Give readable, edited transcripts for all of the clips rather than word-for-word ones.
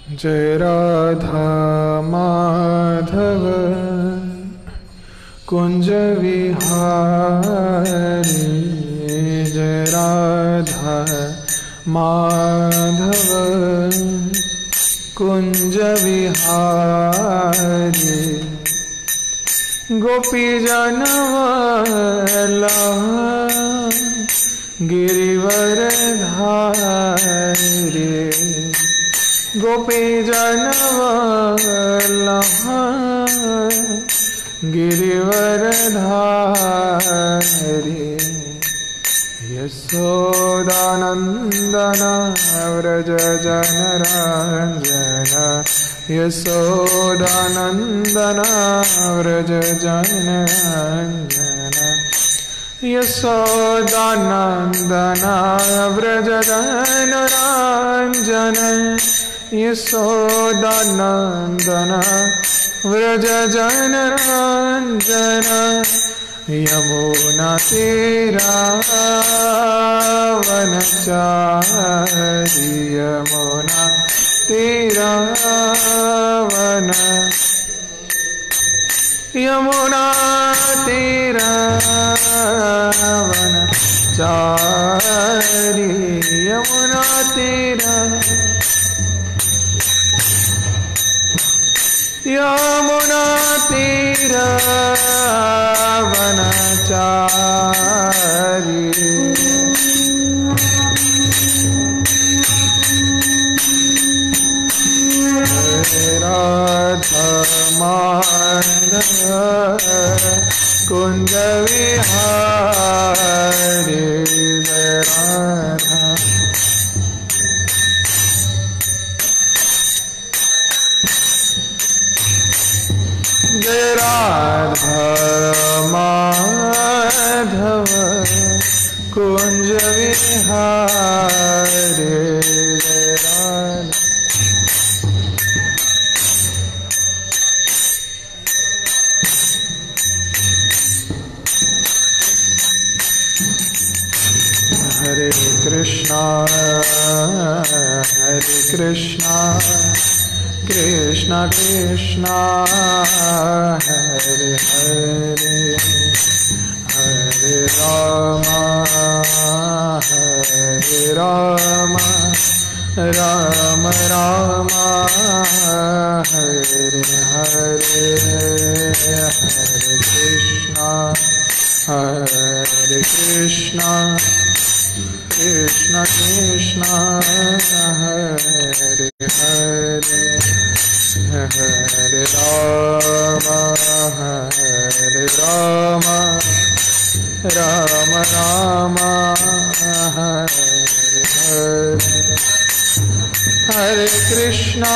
जय राधा माधव कुंज विहारी, जय राधा माधव कुंज विहारी। गोपी जनवल्लभ गिरिवर धारी, गोपी जनवल्लभ गिरिवर धारी। यशोदानंदन व्रज जनरंजन, यशोदानंदन व्रज जनरंजन, यशोदानंदन व्रज जनरंजन, यशोदानंदन व्रज जनरंजन। यमुना तीरा वनचारी, यमुना तीरा वन, यमुना तीरा वनचारी, यमुना तीरा, यमुना तीरा वनचारी। राधा माधव कुंज विहारी, जय राधा। जय राधा माधव कुंज विहारी, जय राधा। हरे कृष्णा कृष्णा कृष्णा हरे हरे, हरे राम राम राम हरे हरे, हरे कृष्णा कृष्णा कृष्णा हरे हरे, हरे राम राम राम हरे हरे, हरे कृष्णा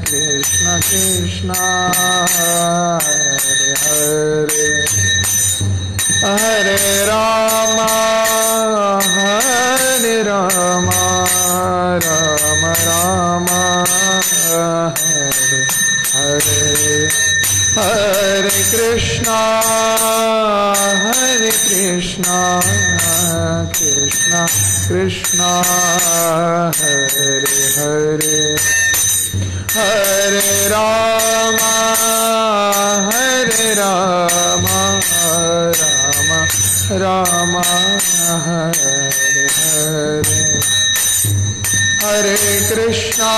कृष्णा कृष्णा हरे हरे, हरे राम राम राम हरे हरे, हरे कृष्णा कृष्णा कृष्णा हरे हरे, हरे राम राम हरे हरे, हरे कृष्णा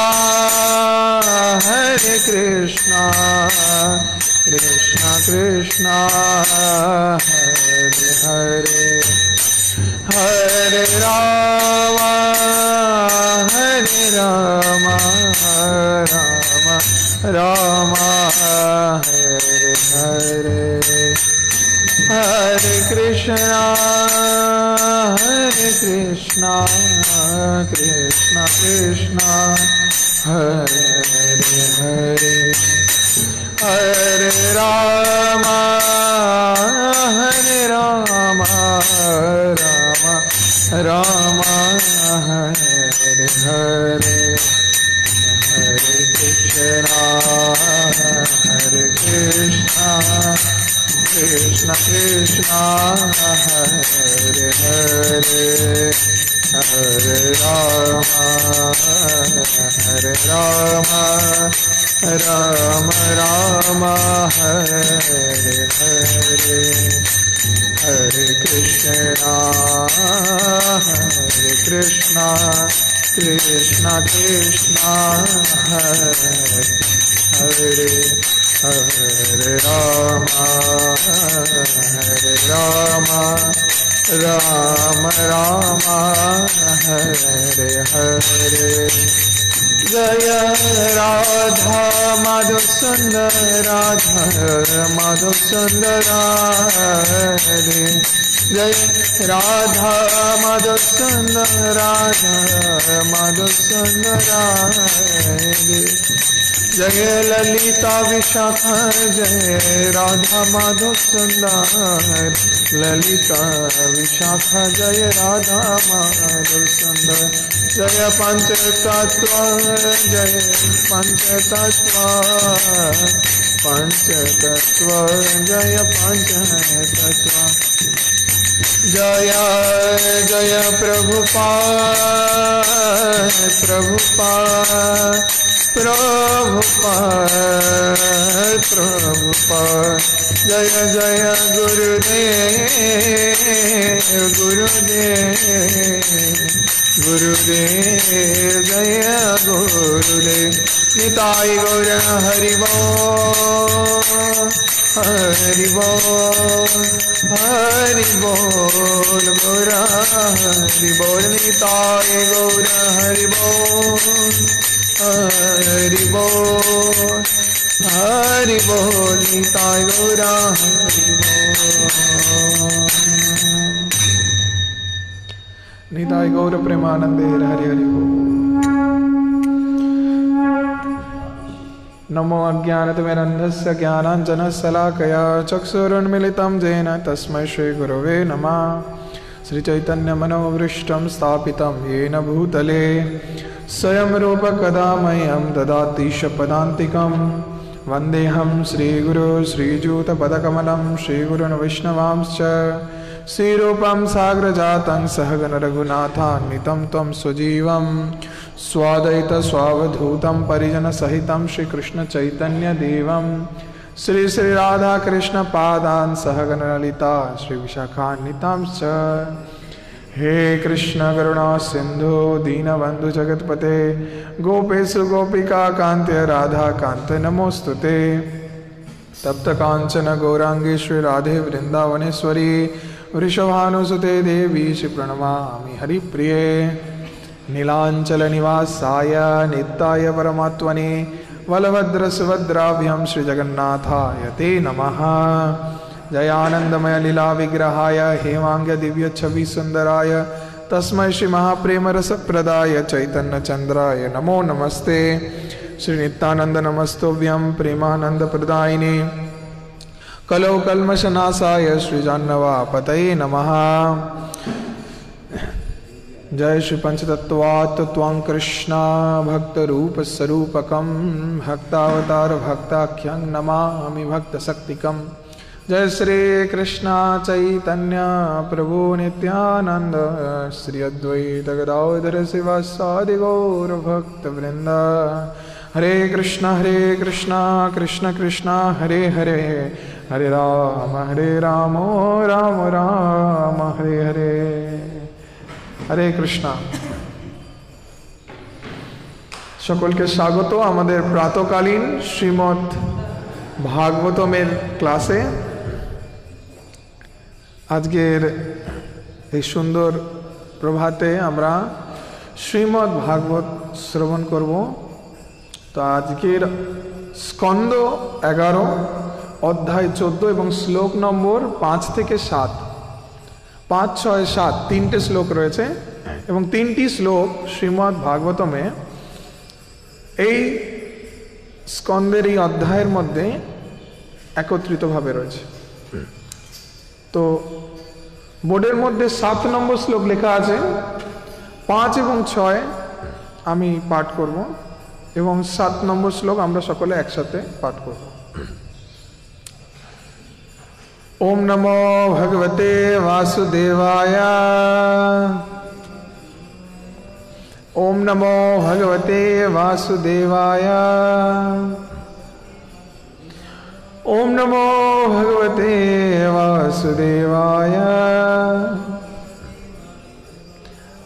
कृष्णा कृष्णा हरे हरे, हरे राम राम हरे हरे, हरे कृष्णा कृष्णा कृष्णा हरे हरे, हरे राम राम हरे हरे, हरे कृष्णा कृष्णा कृष्णा हरे हरे, हरे Hare Rama, Rama Rama, Hare Hare, Hare Krishna, Krishna Krishna, Hare Hare, Hare Rama, Rama Rama, Hare Hare. Jaya Radha Madhusundar, Radha Madhusundar Hare. Jaya Radha Madhusundar, Radha Madhusundar Hare. Jaya Lalita Vishakha, Jaya Radha Madhusundar, Lalita Vishakha, Jaya Radha Madhusundar. Jaya Panchatattva, Jaya Panchatattva, Panchatattva, Jaya Panchatattva. Jaya Jaya Prabhupada, Prabhupada, Prabhupada, Prabhupada. Jaya Jaya Gurudev, Gurudev, Gurudev, Jaya Gurudev. Nitai Gaura Hari Bol, Hari Bol, Hari Bol, Gaura Hari Bol. Nitai Gaura Hari Bol, Hari Bol, Hari Bol. Nitai Gaura Hari Bol. Nitai Gaura Premanande Hari Hari Bol. नमो अज्ञानतिमिरन्धस्य ज्ञानाञ्जनशलाकया चक्षुरुन्मिलितं येन तस्मै श्रीगुरवे नमः। श्रीचैतन्यमनोभीष्टं स्थापितं येन भूतले स्वयं रूप कदा मह्यं ददाति पदान्तिकं। वन्देऽहं श्रीगुरो श्रीयुतपदकमलं श्रीगुरून् वैष्णवांश्च। श्रीरूपं साग्रजातं सहगण रघुनाथान्वितं तं स्वजीवं स्वाद्वैत स्वावधूतं परिजन सहितं श्रीकृष्ण चैतन्य देवं श्री श्री राधा कृष्ण पादान् सहगण ललिता श्री विशाखान्वितांश्च। हे कृष्ण करुणा सिंधु दीनबंधु जगतपते गोपेषु गोपिका कांते राधा कांत नमोस्तुते। तप्त कांचन गौरांगी श्री राधे वृंदावनेश्वरी वृषभानुसुते देवी श्री प्रणमामि हरिप्रिये। नीलांचल निवासाय नित्याय परमात्मने बलभद्र सुभद्राभ्यां श्री जगन्नाथाय ते नमः। जयानंदमय लीला विग्रहाय हेमांग दिव्य छवि सुंदराय तस्मै श्री महाप्रेम रसप्रदाय चैतन्य चंद्राय नमो नमस्ते। श्री नित्यानंद नमस्तुभ्यं प्रेमानंद प्रदायिने कलौ कल्मषनाशाय श्री जाह्नवा पतये नमः। जय श्री पंचतत्वात् त्वं कृष्ण भक्त रूप स्वरूपकं भक्तावतार भक्ताख्यं नमामि भक्त शक्तिकं। जय श्री कृष्ण चैतन्य प्रभु नित्यानंद श्री अद्वैत गदाधर शिवासादि गौर भक्त वृंद। हरे कृष्ण कृष्ण कृष्ण हरे हरे हरे राम राम राम हरे हरे। हरे कृष्णा। सकलके स्वागत आमादेर प्रातःकालीन श्रीमद् भागवतमेर क्लासे। आजकेर এই सुंदर प्रभाते आमरा श्रीमद् भागवत श्रवण करब। तो आजकेर स्कंद 11 अध्याय 14 एवं श्लोक नम्बर 5 থেকে 7 5, 6, 7 তিনটে শ্লোক রয়েছে এবং তিনটি শ্লোক শ্রীমদ্ ভাগবতমে এই স্কন্দের এই অধ্যায়ের মধ্যে একত্রিতভাবে রয়েছে। তো বোর্ডের মধ্যে 7 নম্বর শ্লোক লেখা আছে। 5 এবং 6 আমি পাঠ করব এবং 7 নম্বর শ্লোক আমরা সকলে একসাথে পাঠ করব। ओम नमो भगवते वासुदेवाय ओम नमो भगवते वासुदेवाय। ओम नमो भगवते वासुदेवाय।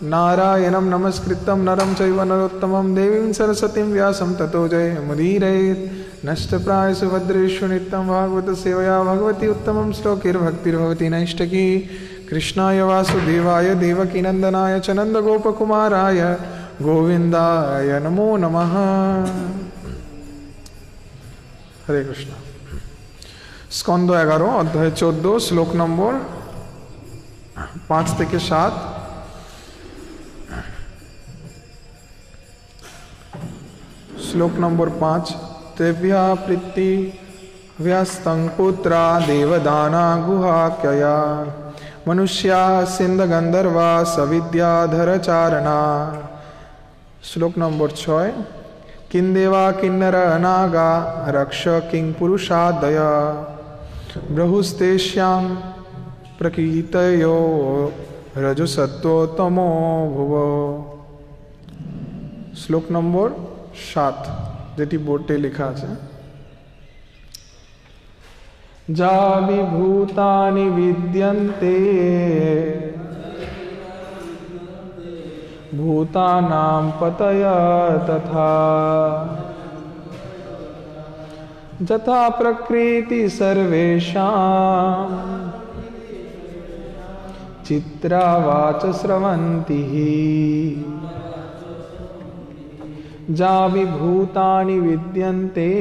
नारायणं नमस्कृतं नरं चैव नरोत्तमं देवीं सरस्वतीं व्यासं ततो जयमुदीरयेत्। नष्टप्रायसु भद्रेषु नित्यं भागवत सेवया भगवती उत्तमं श्लोकैर्भक्तिर्भवति नैष्टकी। कृष्णाय वासुदेवाय देवकीनन्दनाय च नन्दगोपकुमाराय गोविन्दाय नमो नमः। हरे कृष्ण। स्कंद 11 अध्याय 14 श्लोक नम्बर 5 থেকে 7। श्लोक नंबर 5। तेभ्या प्रीति व्यस्तं पुत्रा देवदाना गुहाक्यया मनुष्या सिंध गंधर्वा सविद्याधर चारणा। श्लोक नंबर 6। किंदेवा किन्नर नागा रक्ष किंग पुरुषादय ब्रहुस्तेष्यां प्रकृतयो रजसत्व तमो भुव। श्लोक नंबर 7 जेटी बोर्डे लिखा আছে। जा विभूतानि विद्यन्ते भूतानां पतय तथा यथा प्रकृति सर्वेषां चित्रावाच स्रवन्ति। जा विभूतानि विद्यन्ते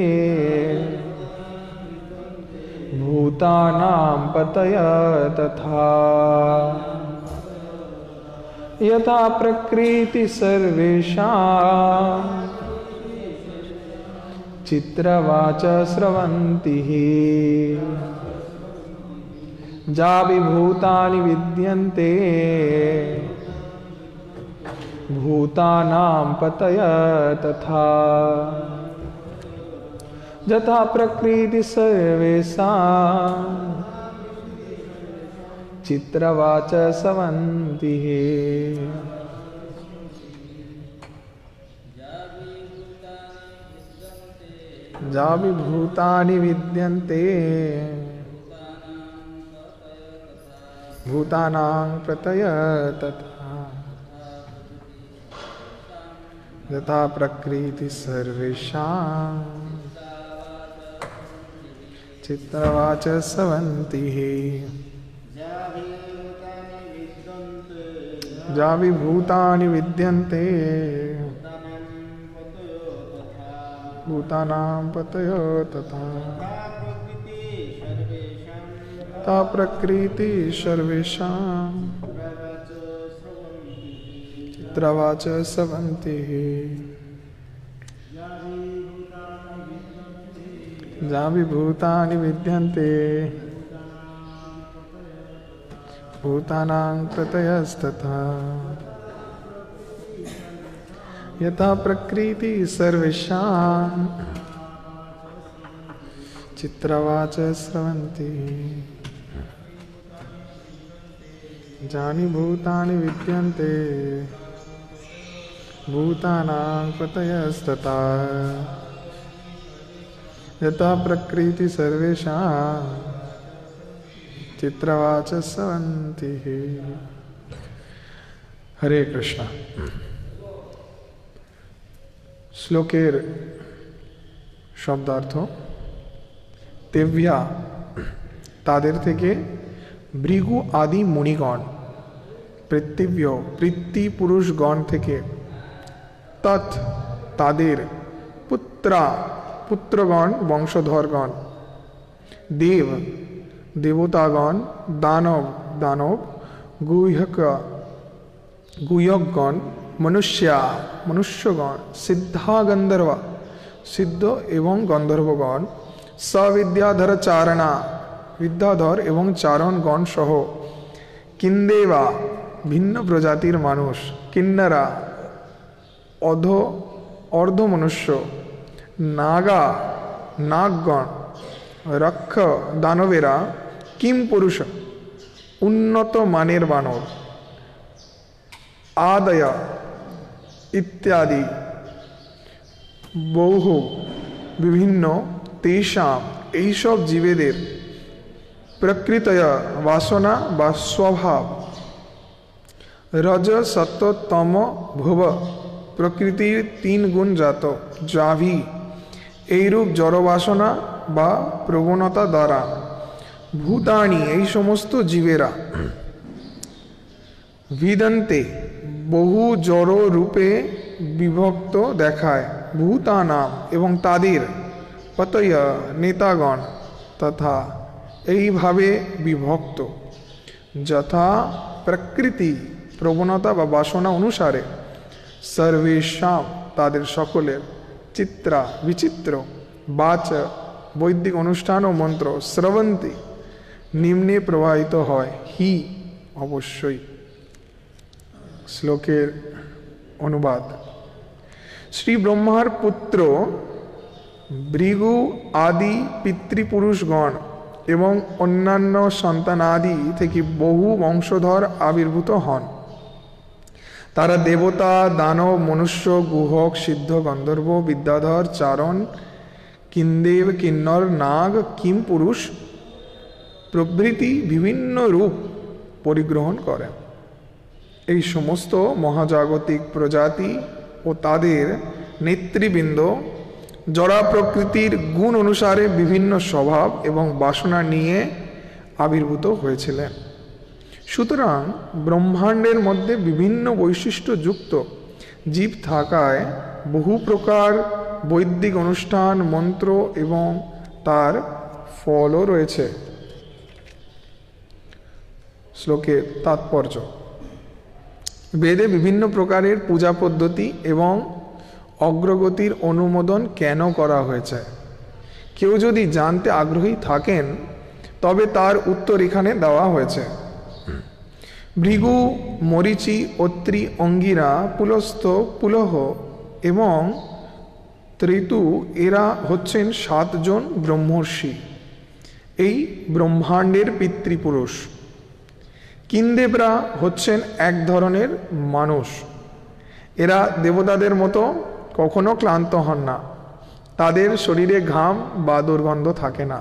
भूतानां पतय तथा यथा प्रकृति सर्वेषां चित्रवाच स्रवन्ति। जा विभूतानि विद्यन्ते भूतानां पतय तथा यथा प्रकृति सर्वेषां चित्रवाच स्रवन्ति। जा विभूतानि विद्यन्ते भूतानां पतय तथा यथा प्रकृति सर्वेषां चित्रवाच स्रवन्ति। जा विभूतानि विद्यन्ते भूतानां पतय तथा ता प्रकृति सर्वेषां चित्रवाच स्रवन्ति। जा विभूतानि विद्यन्ते भूतानां पतयस्तथा यथा प्रकृति सर्वेषां चित्रवाच स्रवन्ति। जानि भूतानि विद्यन्ते भूतानां पतयस्तथा यथा प्रकृति सर्वेषां चित्रवाच स्रवन्ति। हरे कृष्ण। श्लोकेर शब्दार्थ तेव्या तादेर थेके भृगु आदि मुनिगण पृथिव्य पृथ्वी पुरुषगण थेके तत् तादेर पुत्रा पुत्रगण वंशधरगण देव देवतागण दानव दानव गुह्यक गुह्यकगण मनुष्या मनुष्यगण सिद्धा गंधर्व सिद्ध एवं गंधर्वगण सविद्याधर चारणा विद्याधर एवं चारणगण सह किंदेवा भिन्न प्रजातिर मानुष किन्नरा अधो अर्ध मनुष्य नागा नागगण रक्ष दानवेरा किम पुरुष उन्नत मानेर बानर आदय ইত্যাদি বহু বিভিন্ন তেষাম এইসব জীবেদের প্রকৃতয় বাসনা বা স্বভাব রজ সত্য তম ভুব প্রকৃতির 3 গুণ জাত জাভি এইরূপ জড়বাসনা বা প্রবণতা দ্বারা ভূতানি এই সমস্ত জীবেরা বিদন্তে বহু জড় রূপে বিভক্ত দেখায় ভূতানাম এবং তাদের পতয় নেতাগণ তথা এইভাবে বিভক্ত যথা প্রকৃতি প্রবণতা বা বাসনা অনুসারে সর্বেশাম তাদের সকলের চিত্রা বিচিত্র বাচ বৈদিক অনুষ্ঠান ও মন্ত্র শ্রবন্তি নিম্নে প্রবাহিত হয় হি অবশ্যই। শ্লোকের অনুবাদ শ্রী ব্রহ্মার পুত্র ভৃগু আদি পিতৃপুরুষগণ এবং অন্যান্য সন্তানাদি থেকে বহু বংশধর আবির্ভূত হন। তারা দেবতা দানব মনুষ্য গুহক সিদ্ধ গন্ধর্ব বিদ্যাধর চারণ কিন্দেব কিন্নর নাগ কিম পুরুষ প্রভৃতি বিভিন্ন রূপ পরিগ্রহণ করেন। এই সমস্ত মহাজাগতিক প্রজাতি ও তাদের নেতৃবৃন্দ জড়া প্রকৃতির গুণ অনুসারে বিভিন্ন স্বভাব এবং বাসনা নিয়ে আবির্ভূত হয়েছিলেন। সুতরাং ব্রহ্মাণ্ডের মধ্যে বিভিন্ন বৈশিষ্ট্যযুক্ত জীব থাকায় বহু প্রকার বৈদিক অনুষ্ঠান মন্ত্র এবং তার ফলও রয়েছে। শ্লোকের তাৎপর্য বেদে বিভিন্ন প্রকারের পূজা পদ্ধতি এবং অগ্রগতির অনুমোদন কেন করা হয়েছে? কেউ যদি জানতে আগ্রহী থাকেন তবে তার উত্তর এখানে দেওয়া হয়েছে। ভৃগু মরিচি অত্রি অঙ্গিরা পুলস্থ পুলহ এবং ত্রিতু এরা হচ্ছেন 7 জন ব্রহ্মর্ষি, এই ব্রহ্মাণ্ডের পিতৃপুরুষ। কিন্দেবরা হচ্ছেন এক ধরনের মানুষ। এরা দেবতাদের মতো কখনো ক্লান্ত হন না। তাদের শরীরে ঘাম বা দুর্গন্ধ থাকে না।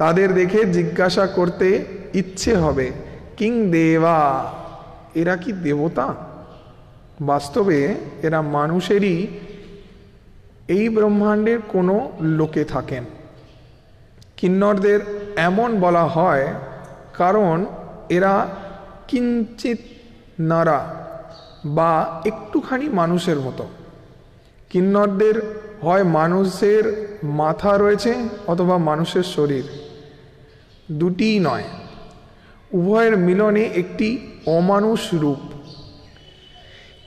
তাদের দেখে জিজ্ঞাসা করতে ইচ্ছে হবে কিং দেবা, এরা কি দেবতা? বাস্তবে এরা মানুষেরই এই ব্রহ্মাণ্ডের কোনো লোকে থাকেন। কিন্নরদের এমন বলা হয় কারণ এরা কিঞ্চিত নরা বা একটুখানি মানুষের মতো। কিন্নরদের হয় মানুষের মাথা রয়েছে অথবা মানুষের শরীর, দুটিই নয়, উভয়ের মিলনে একটি অমানুষ রূপ।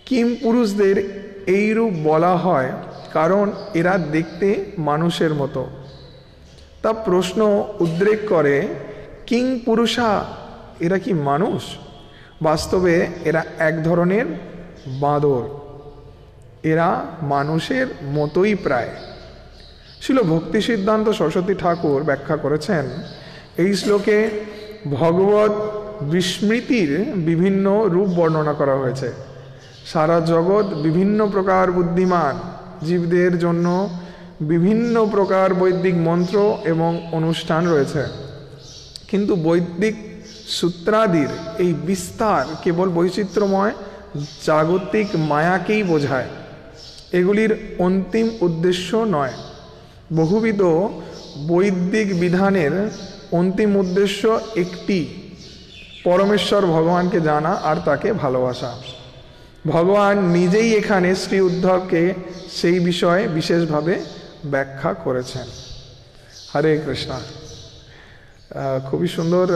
কিম পুরুষদের এই রূপ বলা হয় কারণ এরা দেখতে মানুষের মতো। তা প্রশ্ন উদ্রেক করে কিং পুরুষা, এরা কি মানুষ? বাস্তবে এরা এক ধরনের বাঁদর। এরা মানুষের মতোই প্রায়। ছিল ভক্তি সিদ্ধান্ত সরস্বতী ঠাকুর ব্যাখ্যা করেছেন এই শ্লোকে ভগবত বিস্মৃতির বিভিন্ন রূপ বর্ণনা করা হয়েছে। সারা জগৎ বিভিন্ন প্রকার বুদ্ধিমান জীবদের জন্য বিভিন্ন প্রকার বৈদিক মন্ত্র এবং অনুষ্ঠান রয়েছে, কিন্তু বৈদিক সূত্রাদির এই বিস্তার কেবল বৈচিত্র্যময় জাগতিক মায়াকেই বোঝায়। এগুলির অন্তিম উদ্দেশ্য নয়। বহুবিধ বৈদিক বিধানের অন্তিম উদ্দেশ্য একটি, পরমেশ্বর ভগবানকে জানা আর তাকে ভালোবাসা। ভগবান নিজেই এখানে শ্রী উদ্ধবকে সেই বিষয়ে বিশেষভাবে ব্যাখ্যা করেছেন। হরে কৃষ্ণা। খুবই সুন্দর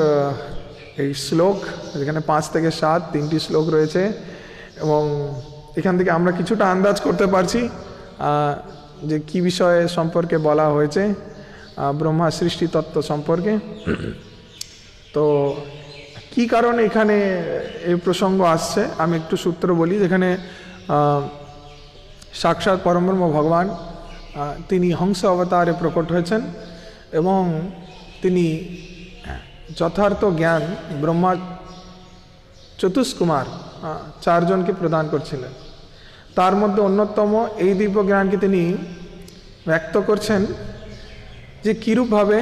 এই শ্লোক, যেখানে 5 থেকে 7 3টি শ্লোক রয়েছে এবং এখান থেকে আমরা কিছুটা আন্দাজ করতে পারছি যে কি বিষয়ে সম্পর্কে বলা হয়েছে, ব্রহ্মা সৃষ্টি তত্ত্ব সম্পর্কে। তো কি কারণে এখানে এই প্রসঙ্গ আসছে আমি একটু সূত্র বলি। যেখানে সাক্ষাৎ পরমব্রহ্ম ভগবান তিনি হংস অবতারে প্রকট হয়েছেন এবং তিনি যথার্থ জ্ঞান ব্রহ্মা চতুষ্কুমার 4 জনকে প্রদান করছিলেন। তার মধ্যে অন্যতম এই দিব্য জ্ঞানকে তিনি ব্যক্ত করছেন যে কীরূপভাবে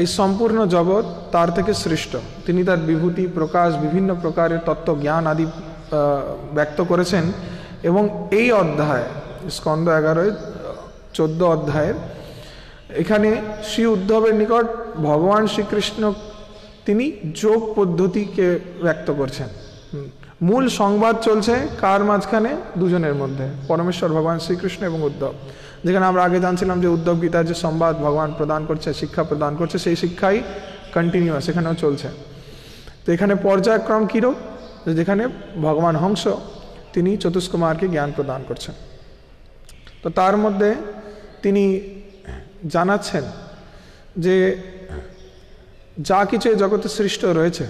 এই সম্পূর্ণ জগৎ তার থেকে সৃষ্ট। তিনি তার বিভূতি প্রকাশ বিভিন্ন প্রকারের তত্ত্ব জ্ঞান আদি ব্যক্ত করেছেন। এবং এই অধ্যায় স্কন্দ 11-14 অধ্যায়ের এখানে শ্রী উদ্ধবের নিকট ভগবান শ্রীকৃষ্ণ তিনি যোগ পদ্ধতিকে ব্যক্ত করছেন। মূল সংবাদ চলছে কার মাঝখানে? দুজনের মধ্যে, পরমেশ্বর ভগবান শ্রীকৃষ্ণ এবং উদ্ধব। যেখানে আমরা আগে জানছিলাম যে উদ্ধব গীতার যে সংবাদ ভগবান প্রদান করছে, শিক্ষা প্রদান করছে, সেই শিক্ষাই কন্টিনিউয়াস এখানেও চলছে। তো এখানে পর্যায়ক্রম কীরূপ? যেখানে ভগবান হংস তিনি চতুষ্কুমারকে জ্ঞান প্রদান করছেন। তো তার মধ্যে তিনি জানাচ্ছেন যে যা কিছু এই জগতে সৃষ্ট রয়েছে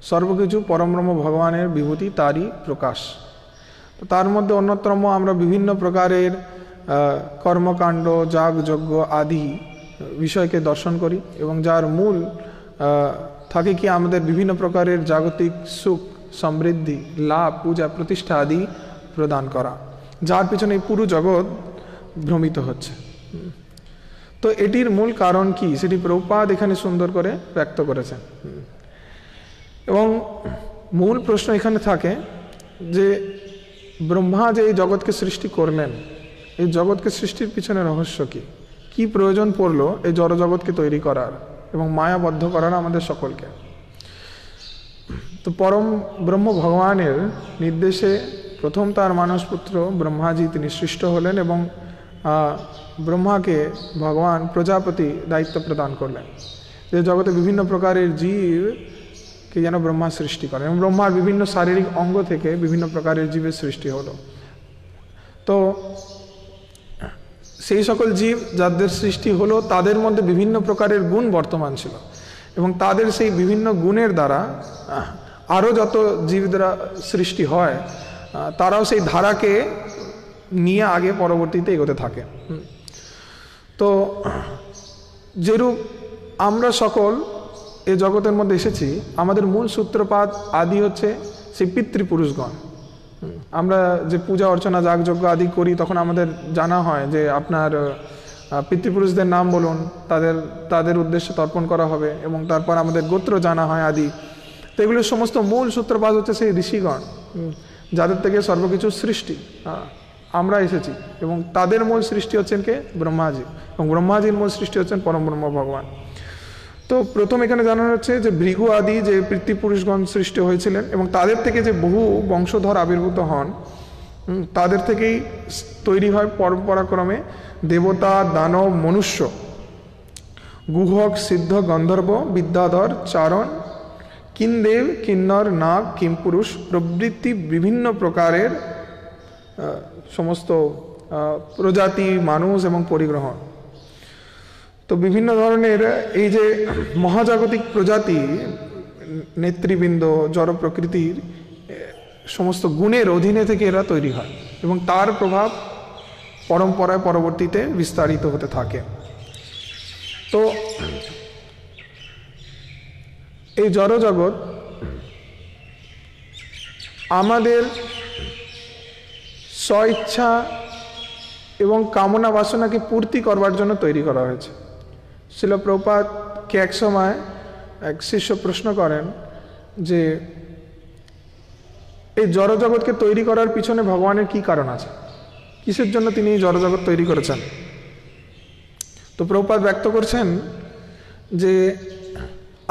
সর্বকিছু পরমব্রহ্ম ভগবানের বিভূতি, তারই প্রকাশ। তো তার মধ্যে অন্যতম আমরা বিভিন্ন প্রকারের কর্মকাণ্ড, যাগযজ্ঞ আদি বিষয়কে দর্শন করি এবং যার মূল থাকে কি আমাদের বিভিন্ন প্রকারের জাগতিক সুখ, সমৃদ্ধি, লাভ, পূজা, প্রতিষ্ঠা আদি প্রদান করা, যার পিছনে পুরো জগৎ ভ্রমিত হচ্ছে। তো এটির মূল কারণ কি সেটি প্রভুপাদ এখানে সুন্দর করে ব্যক্ত করেছেন। এবং মূল প্রশ্ন এখানে থাকে যে ব্রহ্মা যে এই জগৎকে সৃষ্টি করলেন, এই জগৎকে সৃষ্টির পিছনে রহস্য কি প্রয়োজন পড়লো এই জড়জগৎকে তৈরি করার এবং মায়াবদ্ধ করার আমাদের সকলকে। তো পরম ব্রহ্ম ভগবানের নির্দেশে প্রথম তার মানসপুত্র ব্রহ্মাজি তিনি সৃষ্ট হলেন এবং ব্রহ্মাকে ভগবান প্রজাপতি দায়িত্ব প্রদান করলেন যে জগতে বিভিন্ন প্রকারের জীবকে যেন ব্রহ্মা সৃষ্টি করেন। এবং ব্রহ্মার বিভিন্ন শারীরিক অঙ্গ থেকে বিভিন্ন প্রকারের জীবের সৃষ্টি হলো। তো সেই সকল জীব যাদের সৃষ্টি হলো তাদের মধ্যে বিভিন্ন প্রকারের গুণ বর্তমান ছিল এবং তাদের সেই বিভিন্ন গুণের দ্বারা আরও যত জীব দ্বারা সৃষ্টি হয় তারাও সেই ধারাকে নিয়ে আগে পরবর্তীতে এগোতে থাকে। তো যেরূপ আমরা সকল এই জগতের মধ্যে এসেছি, আমাদের মূল সূত্রপাত আদি হচ্ছে সেই পিতৃপুরুষগণ। আমরা যে পূজা অর্চনা যাগযজ্ঞ আদি করি তখন আমাদের জানা হয় যে আপনার পিতৃপুরুষদের নাম বলুন, তাদের উদ্দেশ্যে তর্পণ করা হবে এবং তারপর আমাদের গোত্র জানা হয় আদি। তো এগুলোর সমস্ত মূল সূত্রপাত হচ্ছে সেই ঋষিগণ যাদের থেকে সর্বকিছু সৃষ্টি আমরা এসেছি এবং তাদের মূল সৃষ্টি হচ্ছেন কে? ব্রহ্মাজি। এবং ব্রহ্মাজির মূল সৃষ্টি হচ্ছেন পরমব্রহ্ম ভগবান। তো প্রথম এখানে জানানো হচ্ছে যে ভৃগু আদি যে পিতৃপুরুষগণ সৃষ্টি হয়েছিলেন এবং তাদের থেকে যে বহু বংশধর আবির্ভূত হন তাদের থেকেই তৈরি হয় পরম্পরাক্রমে দেবতা, দানব, মনুষ্য, গুহক, সিদ্ধ, গন্ধর্ব, বিদ্যাধর, চারণ, কিনদেব, কিন্নর, নাগ, কিমপুরুষ প্রভৃতি বিভিন্ন প্রকারের সমস্ত প্রজাতি, মানুষ এবং পরিগ্রহণ। তো বিভিন্ন ধরনের এই যে মহাজাগতিক প্রজাতি, নেতৃবৃন্দ, জড় প্রকৃতির সমস্ত গুণের অধীনে থেকে এরা তৈরি হয় এবং তার প্রভাব পরম্পরায় পরবর্তীতে বিস্তারিত হতে থাকে। তো এই জড়জগৎ আমাদের স্বইচ্ছা এবং কামনা বাসনাকে পূর্তি করবার জন্য তৈরি করা হয়েছে। শিল প্রভুপাদকে এক সময় এক শিষ্য প্রশ্ন করেন যে এই জড়জগৎকে তৈরি করার পিছনে ভগবানের কি কারণ আছে, কিসের জন্য তিনি এই জড়জগৎ তৈরি করেছেন? তো প্রভুপাদ ব্যক্ত করছেন যে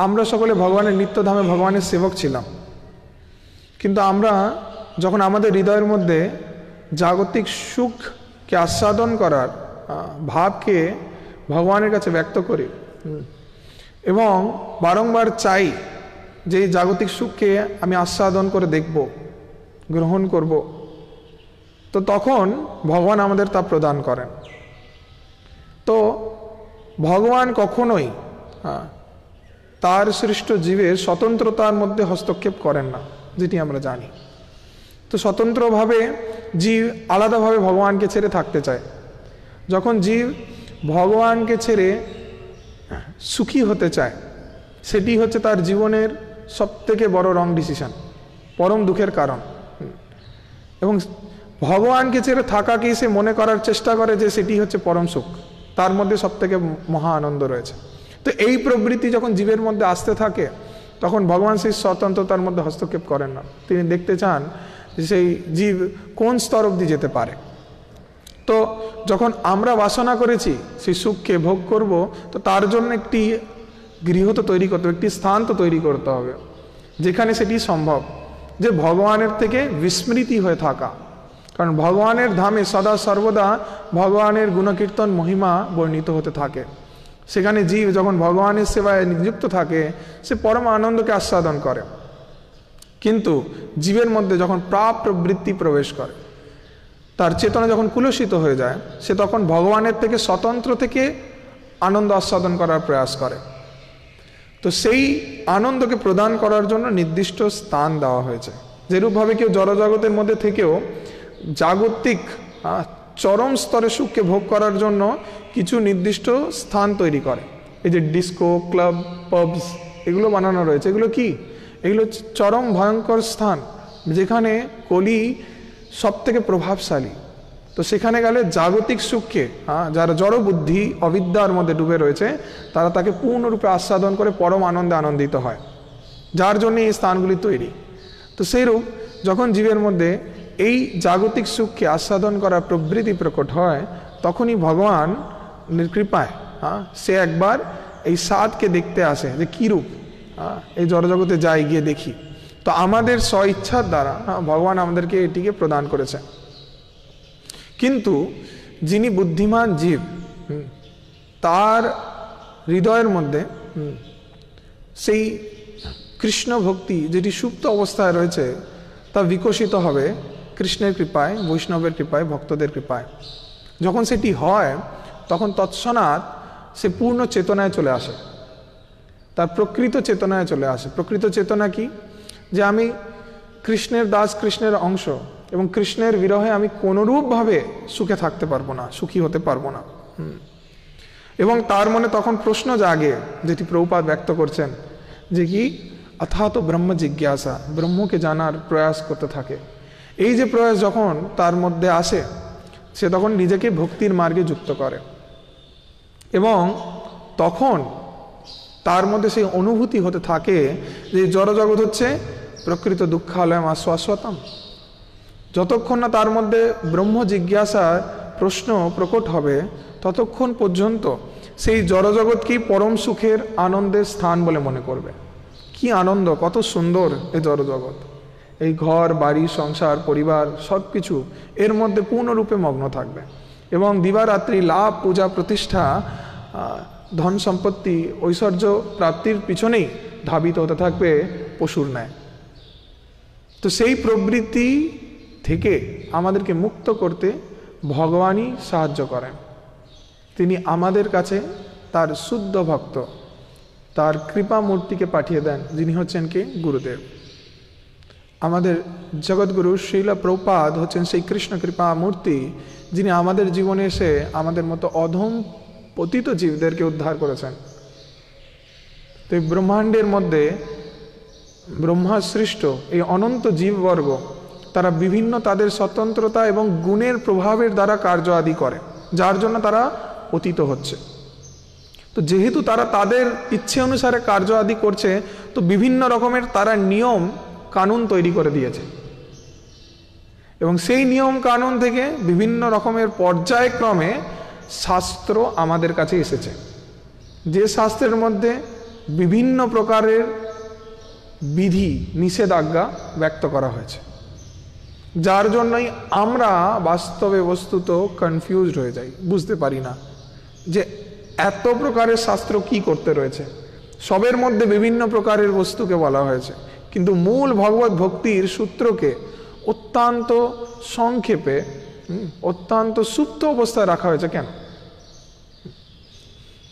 আমরা সকলে ভগবানের নিত্যধামে ভগবানের সেবক ছিলাম, কিন্তু আমরা যখন আমাদের হৃদয়ের মধ্যে জাগতিক সুখকে আস্বাদন করার ভাবকে ভগবানের কাছে ব্যক্ত করি এবং বারংবার চাই যে এই জাগতিক সুখকে আমি আস্বাদন করে দেখব, গ্রহণ করব, তো তখন ভগবান আমাদের তা প্রদান করেন। তো ভগবান কখনোই তার সৃষ্ট জীবের স্বতন্ত্রতার মধ্যে হস্তক্ষেপ করেন না, যেটি আমরা জানি। তো স্বতন্ত্রভাবে জীব আলাদাভাবে ভগবানকে ছেড়ে থাকতে চায়। যখন জীব ভগবানকে ছেড়ে সুখী হতে চায়, সেটি হচ্ছে তার জীবনের সবথেকে বড় রং ডিসিশন, পরম দুঃখের কারণ। এবং ভগবানকে ছেড়ে থাকাকেই সে মনে করার চেষ্টা করে যে সেটি হচ্ছে পরম সুখ, তার মধ্যে সবথেকে মহা আনন্দ রয়েছে। তো এই প্রবৃত্তি যখন জীবের মধ্যে আসতে থাকে, তখন ভগবান সেই স্বতন্ত্রতার মধ্যে হস্তক্ষেপ করেন না। তিনি দেখতে চান যে সেই জীব কোন স্তর অবধি যেতে পারে। তো যখন আমরা বাসনা করেছি সেই সুখকে ভোগ করব, তো তার জন্য একটি গৃহ তো তৈরি করতে হবে, একটি স্থান তো তৈরি করতে হবে যেখানে সেটি সম্ভব, যে ভগবানের থেকে বিস্মৃতি হয়ে থাকা। কারণ ভগবানের ধামে সদা সর্বদা ভগবানের গুণকীর্তন মহিমা বর্ণিত হতে থাকে। সেখানে জীব যখন ভগবানের সেবায় নিযুক্ত থাকে, সে পরম আনন্দকে আস্বাদন করে। কিন্তু জীবের মধ্যে যখন পাপ প্রবৃত্তি প্রবেশ করে, তার চেতনা যখন কুলসিত হয়ে যায়, সে তখন ভগবানের থেকে স্বতন্ত্র থেকে আনন্দ আস্বাদন করার প্রয়াস করে। তো সেই আনন্দকে প্রদান করার জন্য নির্দিষ্ট স্থান দেওয়া হয়েছে। যেরূপভাবে কেউ জড়জগতের মধ্যে থেকেও জাগতিক চরম স্তরে সুখকে ভোগ করার জন্য কিছু নির্দিষ্ট স্থান তৈরি করে। এই যে ডিস্কো, ক্লাব, পাবস এগুলো বানানো রয়েছে, এগুলো কি? এগুলো চরম ভয়ঙ্কর স্থান, যেখানে কলি সব থেকে প্রভাবশালী। তো সেখানে গেলে জাগতিক সুখকে, যারা জড় বুদ্ধি অবিদ্যার মধ্যে ডুবে রয়েছে, তারা তাকে পূর্ণরূপে আস্বাদন করে পরম আনন্দে আনন্দিত হয়, যার জন্য এই স্থানগুলি তৈরি। তো সেইরূপ যখন জীবের মধ্যে এই জাগতিক সুখকে আস্বাদন করার প্রবৃত্তি প্রকট হয়, তখনই ভগবান কৃপায় সে একবার এই সাধকে দেখতে আসে যে কীরূপ এই জড়জগতে যাই, গিয়ে দেখি। তো আমাদের স্ব ইচ্ছার দ্বারা ভগবান আমাদেরকে এটিকে প্রদান করেছে। কিন্তু যিনি বুদ্ধিমান জীব, তার হৃদয়ের মধ্যে সেই কৃষ্ণ ভক্তি যেটি সুপ্ত অবস্থায় রয়েছে, তা বিকশিত হবে কৃষ্ণের কৃপায়, বৈষ্ণবের কৃপায়, ভক্তদের কৃপায়। যখন সেটি হয়, তখন তৎক্ষণাৎ সে পূর্ণ চেতনায় চলে আসে, তার প্রকৃত চেতনায় চলে আসে। প্রকৃত চেতনা কি? যে আমি কৃষ্ণের দাস, কৃষ্ণের অংশ, এবং কৃষ্ণের বিরহে আমি কোনরূপভাবে সুখে থাকতে পারবো না, সুখী হতে পারবো না। এবং তার মনে তখন প্রশ্ন জাগে, যেটি প্রভুপাদ ব্যক্ত করছেন, যে কি অথাত ব্রহ্ম জিজ্ঞাসা, ব্রহ্মকে জানার প্রয়াস করতে থাকে। এই যে প্রয়াস যখন তার মধ্যে আসে, সে তখন নিজেকে ভক্তির মার্গে যুক্ত করে, এবং তখন তার মধ্যে সেই অনুভূতি হতে থাকে যে জড়জগৎ হচ্ছে প্রকৃত দুঃখালয়ম আশ্বাসতম। যতক্ষণ না তার মধ্যে ব্রহ্ম জিজ্ঞাসার প্রশ্ন প্রকট হবে, ততক্ষণ পর্যন্ত সেই জড়জগৎকেই পরম সুখের আনন্দের স্থান বলে মনে করবে। কি আনন্দ, কত সুন্দর এই জড়জগৎ, এই ঘর বাড়ি সংসার পরিবার সব কিছু এর মধ্যে পূর্ণরূপে মগ্ন থাকবে, এবং দিবারাত্রি লাভ পূজা প্রতিষ্ঠা ধন সম্পত্তি ঐশ্বর্য প্রাপ্তির পিছনেই ধাবিত হতে থাকবে পশুর ন্যায়। তো সেই প্রবৃত্তি থেকে আমাদেরকে মুক্ত করতে ভগবানই সাহায্য করেন। তিনি আমাদের কাছে তার শুদ্ধ ভক্ত, তার কৃপা মূর্তিকে পাঠিয়ে দেন, যিনি হচ্ছেন কে? গুরুদেব। আমাদের জগৎগুরু শ্রীল প্রভুপাদ হচ্ছেন সেই কৃষ্ণ কৃপা মূর্তি, যিনি আমাদের জীবনে এসে আমাদের মতো অধম পতিত জীবদেরকে উদ্ধার করেছেন। তো এই ব্রহ্মাণ্ডের মধ্যে ব্রহ্মা সৃষ্ট এই অনন্ত জীববর্গ, তারা বিভিন্ন তাদের স্বতন্ত্রতা এবং গুণের প্রভাবের দ্বারা কার্য আদি করে, যার জন্য তারা পতিত হচ্ছে। তো যেহেতু তারা তাদের ইচ্ছে অনুসারে কার্য আদি করছে, তো বিভিন্ন রকমের তারা নিয়ম কানুন তৈরি করে দিয়েছে, এবং সেই নিয়ম কানুন থেকে বিভিন্ন রকমের পর্যায়ক্রমে শাস্ত্র আমাদের কাছে এসেছে, যে শাস্ত্রের মধ্যে বিভিন্ন প্রকারের বিধি নিষেধাজ্ঞা ব্যক্ত করা হয়েছে, যার জন্যই আমরা বাস্তবে বস্তুত কনফিউজড হয়ে যাই, বুঝতে পারি না যে এত প্রকারের শাস্ত্র কি করতে রয়েছে। সবের মধ্যে বিভিন্ন প্রকারের বস্তুকে বলা হয়েছে, কিন্তু মূল ভগবত ভক্তির সূত্রকে অত্যন্ত সংক্ষেপে অত্যন্ত সুপ্ত অবস্থায় রাখা হয়েছে কেন?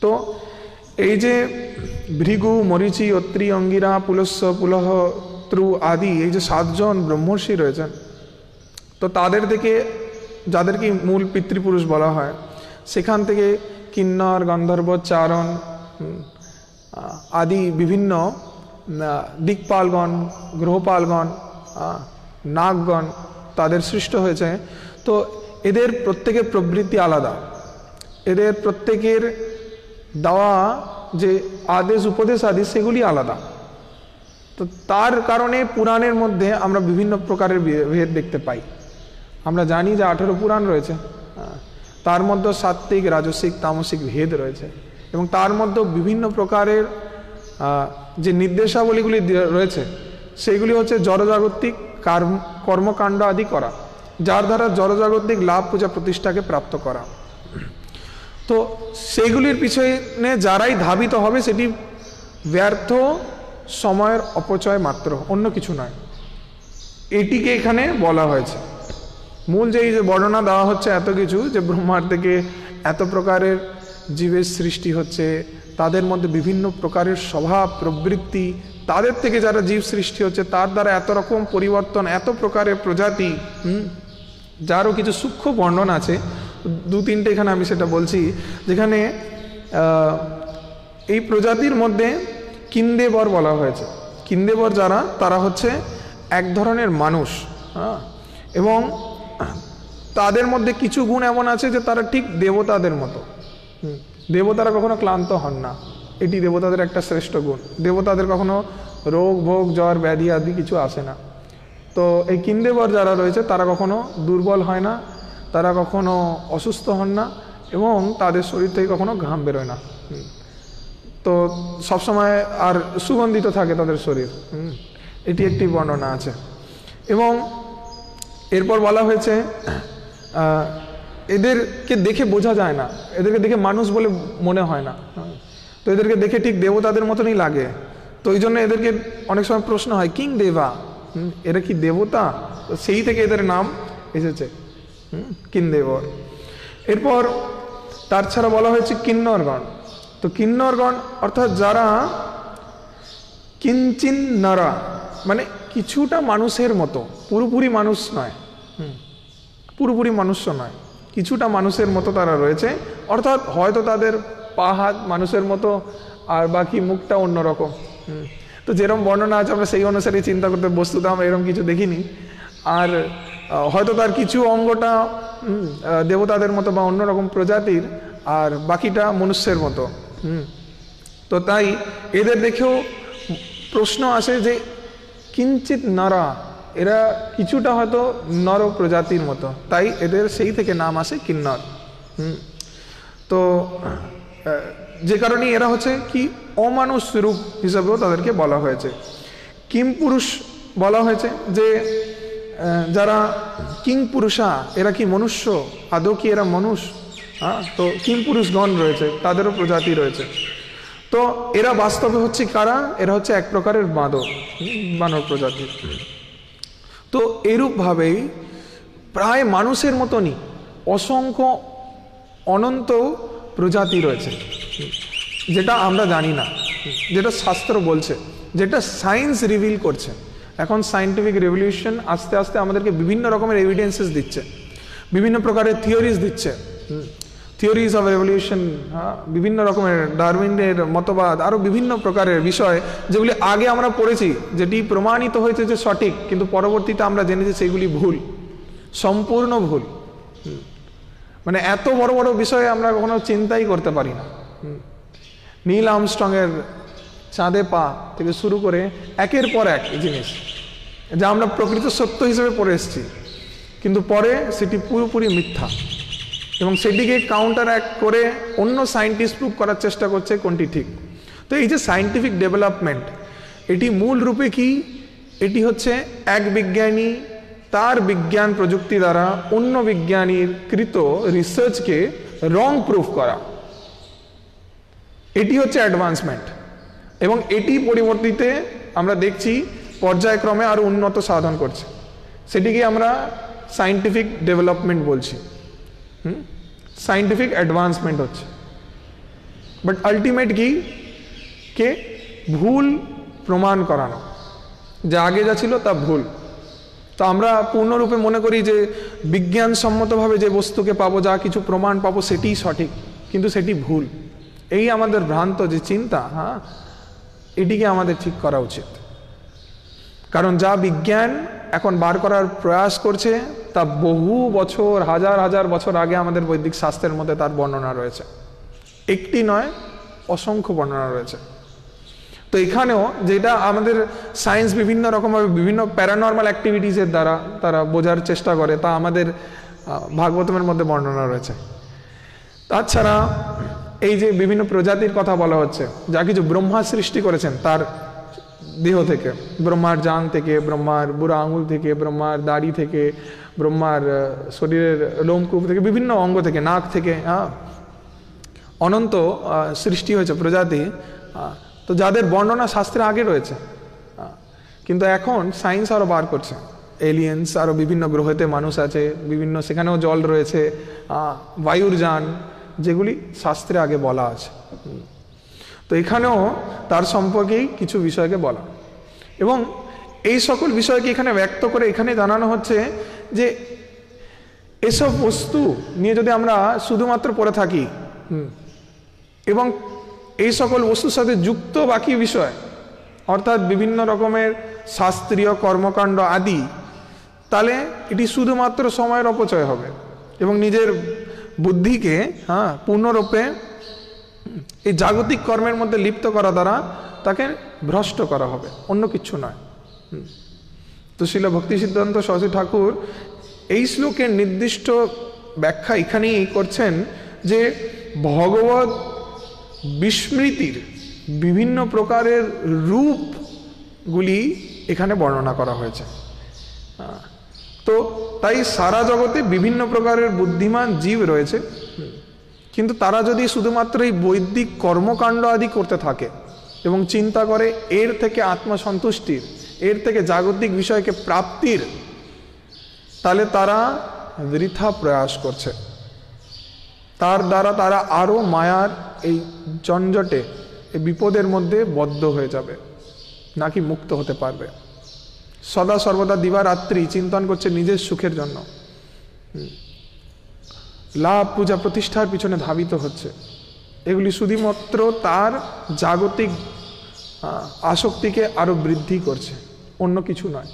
তো এই যে ভৃগু, মরিচি, অত্রি, অঙ্গিরা, পুলস্য, পুলহ, ত্রু আদি এই যে 7 জন ব্রহ্মর্ষি রয়েছেন, তো তাদের থেকে যাদেরকে মূল পিতৃপুরুষ বলা হয়, সেখান থেকে কিন্নর, গন্ধর্ব, চারণ আদি বিভিন্ন দিকপালগণ, গ্রহপালগণ, নাগগণ, তাদের সৃষ্ট হয়েছে। তো এদের প্রত্যেকের প্রবৃত্তি আলাদা, এদের প্রত্যেকের দেওয়া যে আদেশ উপদেশ আদি সেগুলি আলাদা। তো তার কারণে পুরাণের মধ্যে আমরা বিভিন্ন প্রকারের ভেদ দেখতে পাই। আমরা জানি যে 18 পুরাণ রয়েছে, তার মধ্যে সাত্ত্বিক, রাজসিক, তামসিক ভেদ রয়েছে, এবং তার মধ্যে বিভিন্ন প্রকারের যে নির্দেশাবলীগুলি রয়েছে সেইগুলি হচ্ছে জড়জাগতিক কর্মকাণ্ড আদি করা, যার দ্বারা জড়জাগতিক লাভ পূজা প্রতিষ্ঠাকে প্রাপ্ত করা। তো সেইগুলির পিছনে যারাই ধাবিত হবে সেটি ব্যর্থ সময়ের অপচয় মাত্র, অন্য কিছু নয়। এটিকে এখানে বলা হয়েছে। মূল যে এই যে বর্ণনা দেওয়া হচ্ছে এত কিছু, যে ব্রহ্মার থেকে এত প্রকারের জীবের সৃষ্টি হচ্ছে, তাদের মধ্যে বিভিন্ন প্রকারের স্বভাব প্রবৃত্তি, তাদের থেকে যারা জীব সৃষ্টি হচ্ছে তার দ্বারা এত রকম পরিবর্তন, এত প্রকারের প্রজাতি, যারও কিছু সূক্ষ্ম বর্ণনা আছে। 2-3টে এখানে আমি সেটা বলছি। যেখানে এই প্রজাতির মধ্যে কিন্দেবর বলা হয়েছে। কিন্দেবর যারা, তারা হচ্ছে এক ধরনের মানুষ, এবং তাদের মধ্যে কিছু গুণ এমন আছে যে তারা ঠিক দেবতাদের মতো। দেবতারা কখনো ক্লান্ত হন না, এটি দেবতাদের একটা শ্রেষ্ঠ গুণ। দেবতাদের কখনো রোগ ভোগ জ্বর ব্যাধি আদি কিছু আসে না। তো এই কিন্দেবর যারা রয়েছে তারা কখনো দুর্বল হয় না, তারা কখনো অসুস্থ হন না, এবং তাদের শরীর থেকে কখনো ঘাম বেরোয় না। তো সবসময় আর সুগন্ধিত থাকে তাদের শরীর। এটি একটি বর্ণনা আছে। এবং এরপর বলা হয়েছে এদেরকে দেখে বোঝা যায় না, এদেরকে দেখে মানুষ বলে মনে হয় না। তো এদেরকে দেখে ঠিক দেবতাদের মতনই লাগে। তো এই জন্য এদেরকে অনেক সময় প্রশ্ন হয়, কিং দেবা, এরা কি দেবতা? তো সেই থেকে এদের নাম এসেছে কিন্দেবর। এরপর তার ছাড়া বলা হয়েছে কিন্নরগণ। তো কিন্নরগণ অর্থাৎ যারা কিঞ্চিন নরা, মানে কিছুটা মানুষের মতো, পুরোপুরি মানুষ নয়, পুরোপুরি মনুষ্য নয়, কিছুটা মানুষের মতো তারা রয়েছে। অর্থাৎ হয়তো তাদের পা হাত মানুষের মতো আর বাকি মুখটা অন্যরকম। তো যেরকম বর্ণনা আছে আমরা সেই অনুসারে চিন্তা করতে, বস্তুত আমরা এরকম কিছু দেখিনি। আর হয়তো তার কিছু অঙ্গটা দেবতাদের মতো বা অন্যরকম প্রজাতির, আর বাকিটা মনুষ্যের মতো। তো তাই এদের দেখেও প্রশ্ন আসে যে কিঞ্চিত নরা, এরা কিছুটা হয়তো নর প্রজাতির মতো, তাই এদের সেই থেকে নাম আসে কিন্নর। তো যে কারণে এরা হচ্ছে কি অমানুষ রূপ হিসাবেও তাদেরকে বলা হয়েছে। কিম পুরুষ বলা হয়েছে যে যারা কিং পুরুষা, এরা কি মনুষ্য, আদৌ কি এরা মানুষ? তো কিং পুরুষগণ রয়েছে, তাদেরও প্রজাতি রয়েছে। তো এরা বাস্তবে হচ্ছে কারা? এরা হচ্ছে এক প্রকারের বাঁদর, বানর প্রজাতি। তো এরূপভাবেই প্রায় মানুষের মতনই অসংখ্য অনন্ত প্রজাতি রয়েছে, যেটা আমরা জানি না, যেটা শাস্ত্র বলছে, যেটা সায়েন্স রিভিল করছে। এখন সায়েন্টিফিক রেভলিউশন আস্তে আস্তে আমাদেরকে বিভিন্ন রকমের এভিডেন্সেস দিচ্ছে, বিভিন্ন প্রকারের থিওরিজ দিচ্ছে, থিওরিজ অফ রেভলিউশন, বিভিন্ন রকমের ডারউইনের মতবাদ, আরও বিভিন্ন প্রকারের বিষয় যেগুলি আগে আমরা পড়েছি, যেটি প্রমাণিত হয়েছে যে সঠিক, কিন্তু পরবর্তীতে আমরা জেনেছি সেগুলি ভুল, সম্পূর্ণ ভুল। মানে এত বড় বড় বিষয়ে আমরা কখনো চিন্তাই করতে পারি না। নীল আর্মস্ট্রংয়ের চাঁদে পা থেকে শুরু করে একের পর এক জিনিস যা আমরা প্রকৃত সত্য হিসেবে পড়ে এসেছি, কিন্তু পরে সেটি পুরোপুরি মিথ্যা, এবং সেটিকে কাউন্টার অ্যাক্ট করে অন্য সায়েন্টিস্ট প্রুভ করার চেষ্টা করছে কোনটি ঠিক। তো এই যে সায়েন্টিফিক ডেভেলপমেন্ট, এটি মূল রূপে কি? এটি হচ্ছে এক বিজ্ঞানী তার বিজ্ঞান প্রযুক্তি দ্বারা অন্য বিজ্ঞানীর কৃত রিসার্চকে রং প্রুফ করা, এটি হচ্ছে অ্যাডভান্সমেন্ট। এবং এটি পরিবর্তিতে আমরা দেখছি পর্যায়ক্রমে আরও উন্নত সাধন করছে, সেটিকে আমরা সায়েন্টিফিক ডেভেলপমেন্ট বলছি, সায়েন্টিফিক অ্যাডভান্সমেন্ট হচ্ছে। বাট আলটিমেট কি? কে ভুল প্রমাণ করানো, যা আগে যা ছিল তা ভুল। তো আমরা পূর্ণরূপে মনে করি যে বিজ্ঞানসম্মতভাবে যে বস্তুকে পাবো, যা কিছু প্রমাণ পাবো সেটিই সঠিক, কিন্তু সেটি ভুল। এই আমাদের ভ্রান্ত যে চিন্তা, এটিকে আমাদের ঠিক করা উচিত। কারণ যা বিজ্ঞান এখন বার করার প্রয়াস করছে, তা বহু বছর, হাজার হাজার বছর আগে আমাদের বৈদিক শাস্ত্রের মধ্যে তার বর্ণনা রয়েছে। একটি নয়, অসংখ্য বর্ণনা রয়েছে। তো এখানেও যেটা আমাদের সায়েন্স বিভিন্ন রকমভাবে বিভিন্ন প্যারানর্মাল অ্যাক্টিভিটিসের দ্বারা তারা বোঝার চেষ্টা করে, তা আমাদের ভাগবতমের মধ্যে বর্ণনা রয়েছে। তাছাড়া এই যে বিভিন্ন প্রজাতির কথা বলা হচ্ছে, যা কিছু ব্রহ্মা সৃষ্টি করেছেন তার দেহ থেকে, ব্রহ্মার জাং থেকে, ব্রহ্মার বুড়া আঙুল থেকে, ব্রহ্মার দাড়ি থেকে, ব্রহ্মার শরীরের লোমকূপ থেকে, বিভিন্ন অঙ্গ থেকে, নাক থেকে, অনন্ত সৃষ্টি হয়েছে প্রজাতি, তো যাদের বর্ণনা শাস্ত্রে আগে রয়েছে, কিন্তু এখন সায়েন্স আরও বার করছে। এলিয়েন্স, আরও বিভিন্ন গ্রহেতে মানুষ আছে, বিভিন্ন সেখানেও জল রয়েছে, বায়ুর যান, যেগুলি শাস্ত্রে আগে বলা আছে। তো এখানেও তার সম্পর্কেই কিছু বিষয়কে বলা, এবং এই সকল বিষয়কে এখানে ব্যক্ত করে এখানে জানানো হচ্ছে যে এসব বস্তু নিয়ে যদি আমরা শুধুমাত্র পড়ে থাকি এবং এই সকল বস্তুর সাথে যুক্ত বাকি বিষয়, অর্থাৎ বিভিন্ন রকমের শাস্ত্রীয় কর্মকাণ্ড আদি, তাহলে এটি শুধুমাত্র সময়ের অপচয় হবে এবং নিজের বুদ্ধিকে পূর্ণরূপে এই জাগতিক কর্মের মধ্যে লিপ্ত করা দ্বারা তাকে ভ্রষ্ট করা হবে, অন্য কিছু নয়। তো শিল ভক্তি সিদ্ধান্ত সরস্বতী ঠাকুর এই শ্লোকের নির্দিষ্ট ব্যাখ্যা এখানেই করছেন যে ভগবত বিস্মৃতির বিভিন্ন প্রকারের রূপগুলি এখানে বর্ণনা করা হয়েছে। তো তাই সারা জগতে বিভিন্ন প্রকারের বুদ্ধিমান জীব রয়েছে, কিন্তু তারা যদি শুধুমাত্র এই বৈদিক কর্মকাণ্ড আদি করতে থাকে এবং চিন্তা করে এর থেকে আত্মসন্তুষ্টির, এর থেকে জাগতিক বিষয়কে প্রাপ্তির, তাহলে তারা বৃথা প্রয়াস করছে। তার দ্বারা তারা আরও মায়ার এই জঞ্জটে, এই বিপদের মধ্যে বদ্ধ হয়ে যাবে, নাকি মুক্ত হতে পারবে। সদা সর্বদা দিবারাত্রি চিন্তন করছে নিজের সুখের জন্য, লাভ পূজা প্রতিষ্ঠার পিছনে ধাবিত হচ্ছে। এগুলি শুধুমাত্র তার জাগতিক আসক্তিকে আরো বৃদ্ধি করছে, অন্য কিছু নয়।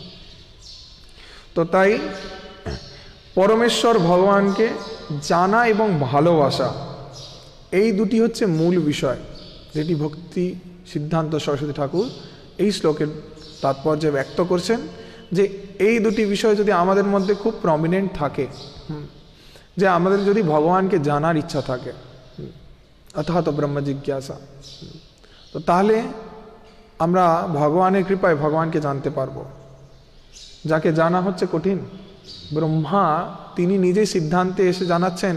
তো তাই পরমেশ্বর ভগবানকে জানা এবং ভালোবাসা, এই দুটি হচ্ছে মূল বিষয়, যেটি ভক্তি সিদ্ধান্ত সরস্বতী ঠাকুর এই শ্লোকের তাৎপর্যে ব্যক্ত করছেন। যে এই দুটি বিষয় যদি আমাদের মধ্যে খুব প্রমিনেন্ট থাকে, যে আমাদের যদি ভগবানকে জানার ইচ্ছা থাকে, অর্থাৎ ব্রহ্ম জিজ্ঞাসা, তো তাহলে আমরা ভগবানের কৃপায় ভগবানকে জানতে পারবো। যাকে জানা হচ্ছে কঠিন, ব্রহ্মা তিনি নিজেই সিদ্ধান্তে এসে জানাচ্ছেন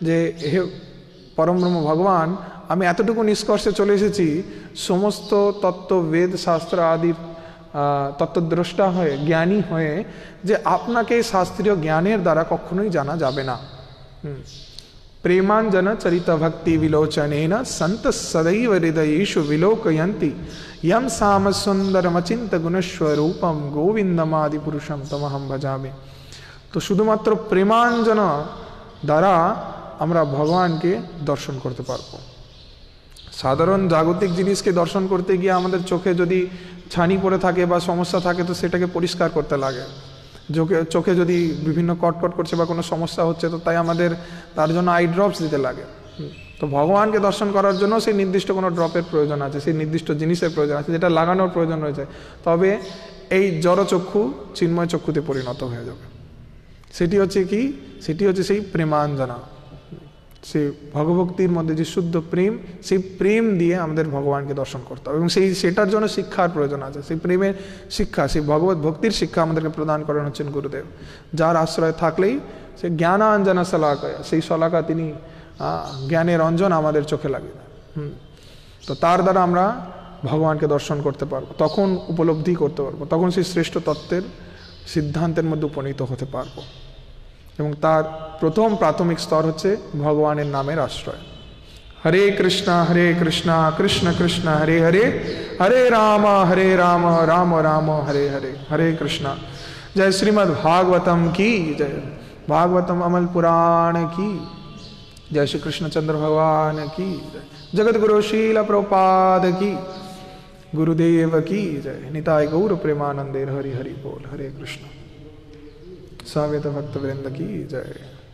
যে হে পরম ব্রহ্ম ভগবান, আমি এতটুকু নিষ্কর্ষে চলে এসেছি, সমস্ত তত্ত্ব বেদ শাস্ত্র আদির তত্ত্বদ্রষ্টা হয়ে, জ্ঞানী হয়ে, যে আপনাকে শাস্ত্রীয় জ্ঞানের দ্বারা কখনোই জানা যাবে না। প্রেমাঞ্জন চরিত ভক্তি বিলোচনেন সন্ত সदैव হৃদয়েষু বিলোকয়ন্তি यम साम সুন্দরমচিন্ত গুণস্বরূপম গোবিন্দমাদি পুরুষম তমহম ভজামি। তো শুধুমাত্র প্রেমাঞ্জন দ্বারা আমরা ভগবানকে দর্শন করতে পারবো। সাধারণ জাগতিক জিনিসকে দর্শন করতে গিয়ে আমাদের চোখে যদি ছানি পড়ে থাকে বা সমস্যা থাকে, তো সেটাকে পরিষ্কার করতে লাগে। চোখে যদি বিভিন্ন কটকট করছে বা কোনো সমস্যা হচ্ছে, তো তাই আমাদের তার জন্য আই ড্রপস দিতে লাগে। তো ভগবানকে দর্শন করার জন্য সেই নির্দিষ্ট কোনো ড্রপের প্রয়োজন আছে, সেই নির্দিষ্ট জিনিসের প্রয়োজন আছে, যেটা লাগানোর প্রয়োজন রয়েছে, তবে এই জড়চক্ষু চিন্ময় চক্ষুতে পরিণত হয়ে যাবে। সেটি হচ্ছে কি? সেটি হচ্ছে সেই প্রেমাঞ্জনা, সেই ভগভক্তির মধ্যে যে শুদ্ধ প্রেম, সেই প্রেম দিয়ে আমাদের ভগবানকে দর্শন করতে হবে। এবং সেটার জন্য শিক্ষার প্রয়োজন আছে। সেই প্রেমের শিক্ষা, সেই ভগবত ভক্তির শিক্ষা আমাদেরকে প্রদান করেন হচ্ছেন গুরুদেব, যার আশ্রয় থাকলেই সে জ্ঞানাঞ্জনা শলাকা, সেই শলাকা তিনি জ্ঞানের অঞ্জন আমাদের চোখে লাগে। তো তার দ্বারা আমরা ভগবানকে দর্শন করতে পারবো, তখন উপলব্ধি করতে পারবো, তখন সেই শ্রেষ্ঠ তত্ত্বের সিদ্ধান্তের মধ্যে উপনীত হতে পারবো। এবং তার প্রথম প্রাথমিক স্তর হচ্ছে ভগবানের নামের আশ্রয়। হরে কৃষ্ণ কৃষ্ণ কৃষ্ণ হরে হরে, হরে রাম রাম রাম হরে হরে, হরে কৃষ্ণ। जय श्रीमद् भागवतम की जय, भागवतम अमल पुराण की जय, श्री कृष्णचंद्र भगवान की जय, जगत गुरु शील प्रभुपाद की, गुरुदेव की जय, निताय गौर प्रेमानंदे हरि हरि बोल। हरे कृष्ण। स्वावेत भक्तवृंद की जय।